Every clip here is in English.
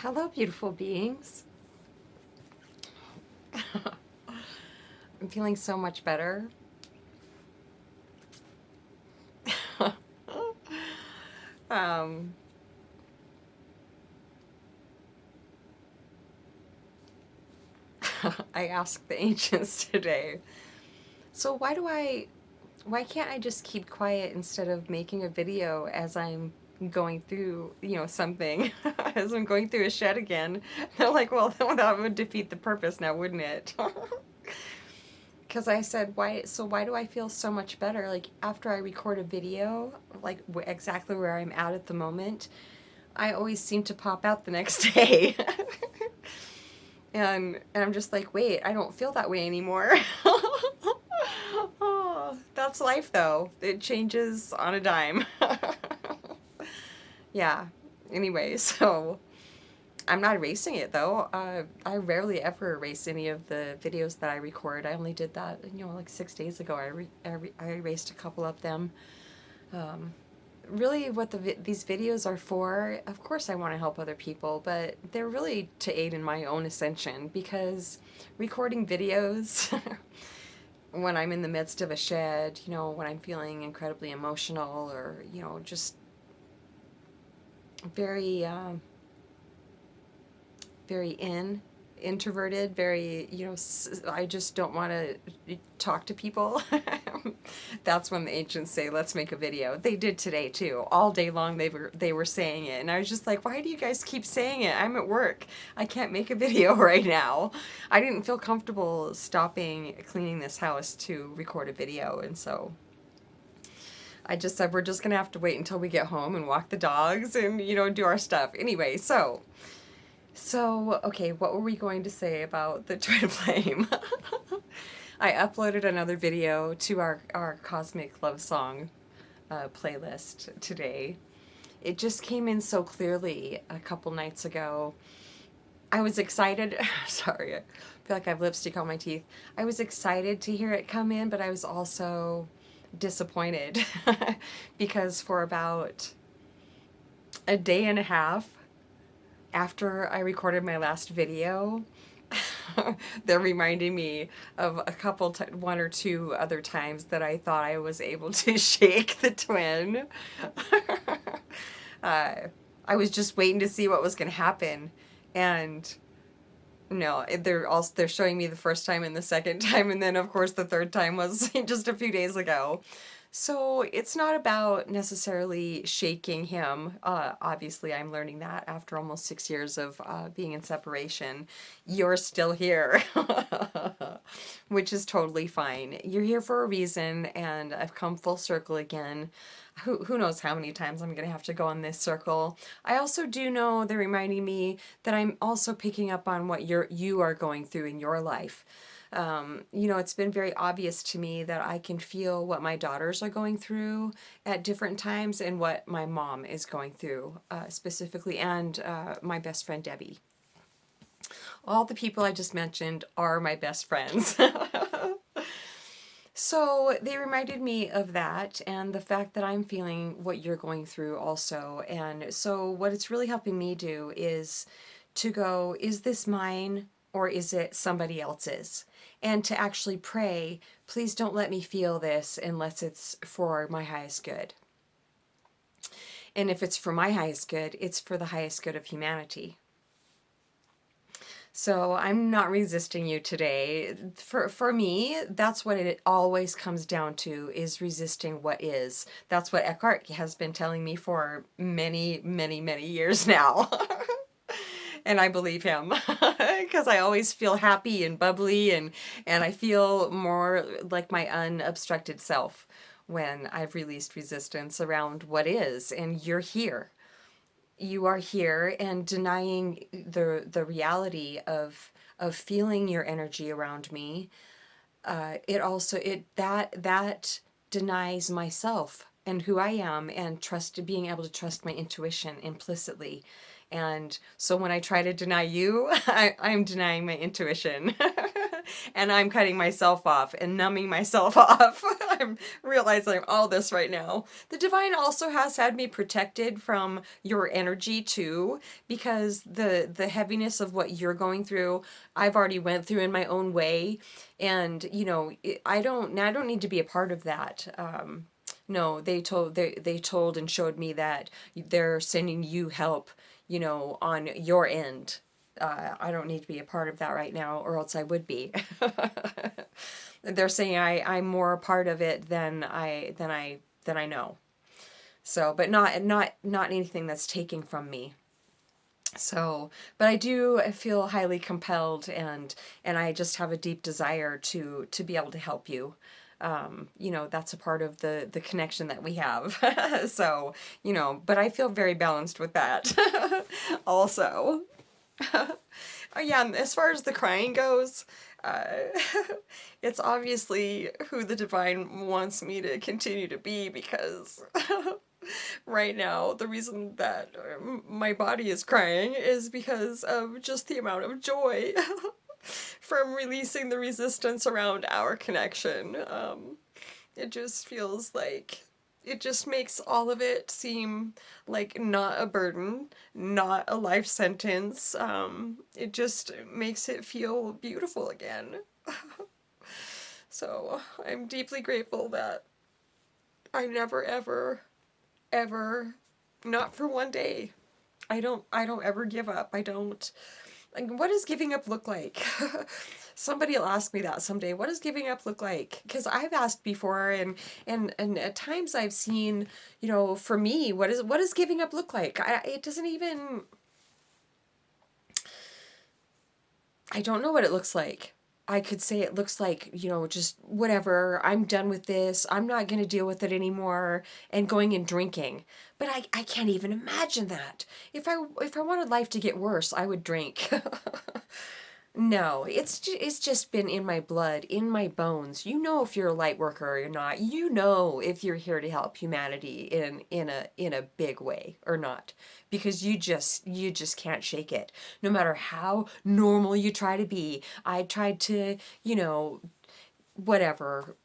Hello, beautiful beings. I'm feeling so much better. um, I asked the ancients today, so why can't I just keep quiet instead of making a video as I'm going through, something, as I'm going through a shed again? They're like, well, that would defeat the purpose now, wouldn't it? Because I said, why do I feel so much better? Like, after I record a video, like exactly where I'm at the moment, I always seem to pop out the next day. And I'm just like, wait, I don't feel that way anymore. Oh, that's life, though. It changes on a dime. Yeah. Anyway, so I'm not erasing it though. I rarely ever erase any of the videos that I record. I only did that, like 6 days ago. I erased a couple of them. Um, Really, what these videos are for, of course, I want to help other people, but they're really to aid in my own ascension because recording videos when I'm in the midst of a shed, when I'm feeling incredibly emotional or, just very very introverted, very, I just don't want to talk to people. That's when the ancients say, let's make a video. They did today too. All day long they were saying it. And I was just like, why do you guys keep saying it? I'm at work. I can't make a video right now. I didn't feel comfortable stopping cleaning this house to record a video. And so I just said, we're just going to have to wait until we get home and walk the dogs and, do our stuff. Anyway, so, okay, what were we going to say about the twin flame? I uploaded another video to our Cosmic Love Song playlist today. It just came in so clearly a couple nights ago. I was excited. Sorry, I feel like I have lipstick on my teeth. I was excited to hear it come in, but I was also disappointed because for about a day and a half after I recorded my last video, they're reminding me of one or two other times that I thought I was able to shake the twin. uh, I was just waiting to see what was going to happen, and no, they're showing me the first time and the second time, and then of course the third time was just a few days ago. So it's not about necessarily shaking him. Obviously, I'm learning that after almost 6 years of being in separation. You're still here, which is totally fine. You're here for a reason, and I've come full circle again. Who knows how many times I'm going to have to go on this circle. I also do know they're reminding me that I'm also picking up on what you are going through in your life. It's been very obvious to me that I can feel what my daughters are going through at different times and what my mom is going through specifically, and my best friend Debbie. All the people I just mentioned are my best friends. So they reminded me of that and the fact that I'm feeling what you're going through also. And so what it's really helping me do is to go, is this mine or is it somebody else's? And to actually pray, please don't let me feel this unless it's for my highest good. And if it's for my highest good, it's for the highest good of humanity. So I'm not resisting you today. For me, that's what it always comes down to, is resisting what is. That's what Eckhart has been telling me for many, many, many years now. And I believe him because I always feel happy and bubbly, and I feel more like my unobstructed self when I've released resistance around what is. And you're here, you are here, and denying the reality of feeling your energy around me, it also, it that denies myself and who I am, and being able to trust my intuition implicitly. And so when I try to deny you, I'm denying my intuition. And I'm cutting myself off and numbing myself off. I'm realizing all this right now. The divine also has had me protected from your energy too, because the heaviness of what you're going through, I've already went through in my own way. And I don't need to be a part of that. No, they told and showed me that they're sending you help, on your end. I don't need to be a part of that right now, or else I would be. They're saying I'm more a part of it than I know. So, but not anything that's taking from me. So, but I feel highly compelled, and I just have a deep desire to be able to help you. That's a part of the connection that we have. So, but I feel very balanced with that. Also. Oh, yeah, and as far as the crying goes, uh, it's obviously who the divine wants me to continue to be, because right now the reason that my body is crying is because of just the amount of joy from releasing the resistance around our connection. It just feels like it just makes all of it seem like not a burden, not a life sentence. It just makes it feel beautiful again. So I'm deeply grateful that I never, ever, ever, not for one day, I don't ever give up. I don't. Like, what does giving up look like? Somebody will ask me that someday. What does giving up look like? Because I've asked before, and at times I've seen, for me, what does giving up look like? It doesn't even. I don't know what it looks like. I could say it looks like, just whatever, I'm done with this, I'm not going to deal with it anymore, and going and drinking. But I can't even imagine that. If I wanted life to get worse, I would drink. No, it's just been in my blood, in my bones. You know if you're a light worker or you're not. You know if you're here to help humanity in a big way or not, because you just can't shake it. No matter how normal you try to be. I tried to, whatever,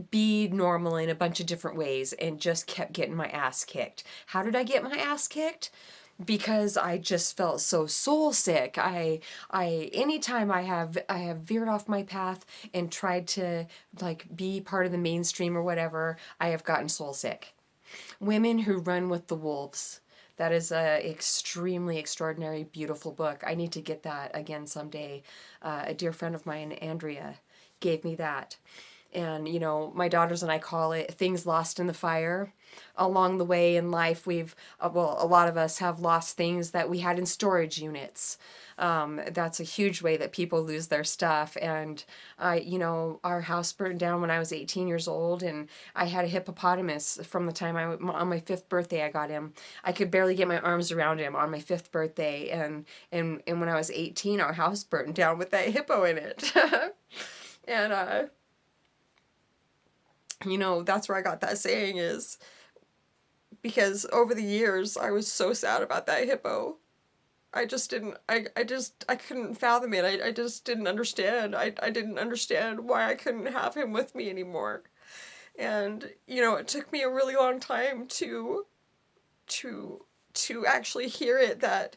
be normal in a bunch of different ways and just kept getting my ass kicked. How did I get my ass kicked? Because I just felt so soul sick. Anytime I have veered off my path and tried to like be part of the mainstream or whatever, I have gotten soul sick. Women Who Run with the Wolves. That is a extremely extraordinary, beautiful book. I need to get that again someday. A dear friend of mine, Andrea, gave me that. And, my daughters and I call it things lost in the fire. Along the way in life, a lot of us have lost things that we had in storage units. That's a huge way that people lose their stuff. And, our house burned down when I was 18 years old, and I had a hippopotamus from the time on my 5th birthday, I got him. I could barely get my arms around him on my 5th birthday. And when I was 18, our house burned down with that hippo in it. And, that's where I got that saying, is because over the years I was so sad about that hippo. I just didn't, I couldn't fathom it. I just didn't understand. I didn't understand why I couldn't have him with me anymore. And, it took me a really long time to actually hear it, that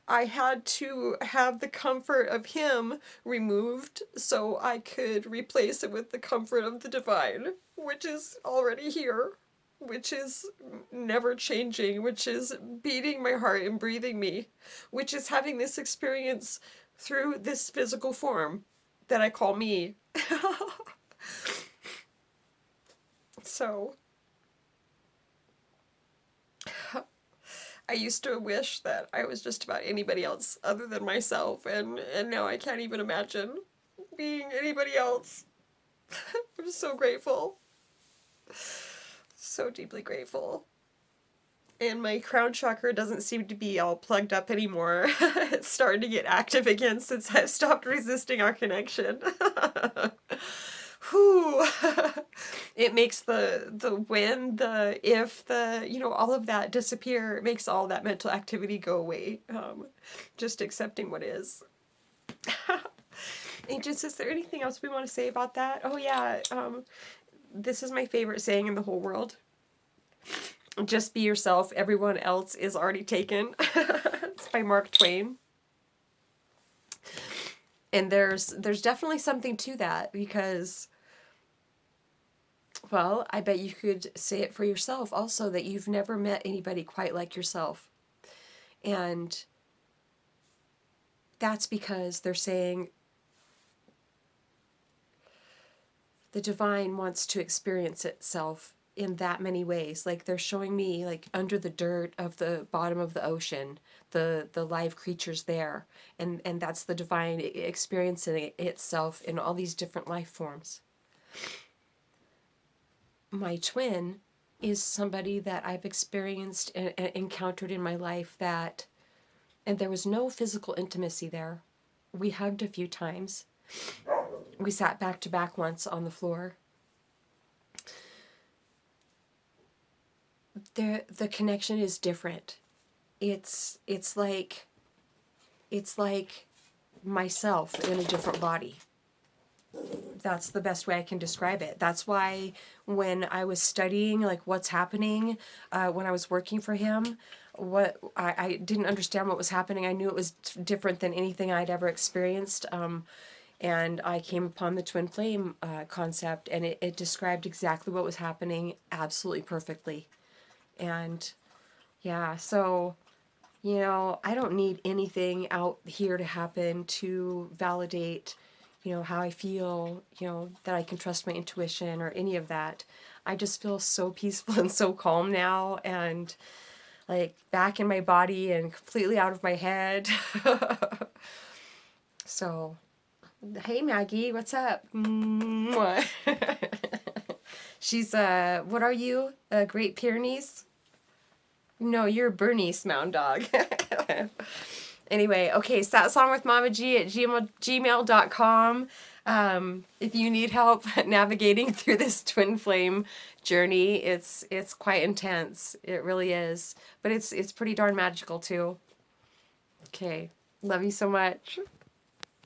I had to have the comfort of him removed so I could replace it with the comfort of the divine, which is already here, which is never changing, which is beating my heart and breathing me, which is having this experience through this physical form that I call me. So I used to wish that I was just about anybody else other than myself, and now I can't even imagine being anybody else. I'm so grateful. So deeply grateful. And my crown chakra doesn't seem to be all plugged up anymore. It's starting to get active again since I've stopped resisting our connection. whoo, it makes the when, the if, the, you know, all of that disappear. It makes all that mental activity go away. Just accepting what is. Agents, is there anything else we want to say about that? Oh yeah, this is my favorite saying in the whole world. Just be yourself, everyone else is already taken. It's by Mark Twain. And there's definitely something to that, because, well, I bet you could say it for yourself also, that you've never met anybody quite like yourself. And that's because they're saying the divine wants to experience itself in that many ways. Like, they're showing me, like, under the dirt of the bottom of the ocean, the live creatures there, and that's the divine experiencing itself in all these different life forms. My twin is somebody that I've experienced and encountered in my life, that, and there was no physical intimacy there. We hugged a few times. We sat back to back once on the floor. The connection is different. It's like myself in a different body. That's the best way I can describe it. That's why when I was studying, like, what's happening, when I was working for him, what I didn't understand what was happening. I knew it was different than anything I'd ever experienced. And I came upon the twin flame concept, and it described exactly what was happening absolutely perfectly. And yeah, so, you know, I don't need anything out here to happen to validate, you know, how I feel, you know, that I can trust my intuition or any of that. I just feel so peaceful and so calm now, and like back in my body and completely out of my head. So, hey Maggie, what's up? Mwah. She's what are you? Great Pyrenees? No, you're Bernice Mound Dog. Anyway, okay, satsongwithmamaG@gmail.com. If you need help navigating through this twin flame journey, it's quite intense. It really is. But it's pretty darn magical too. Okay. Love you so much.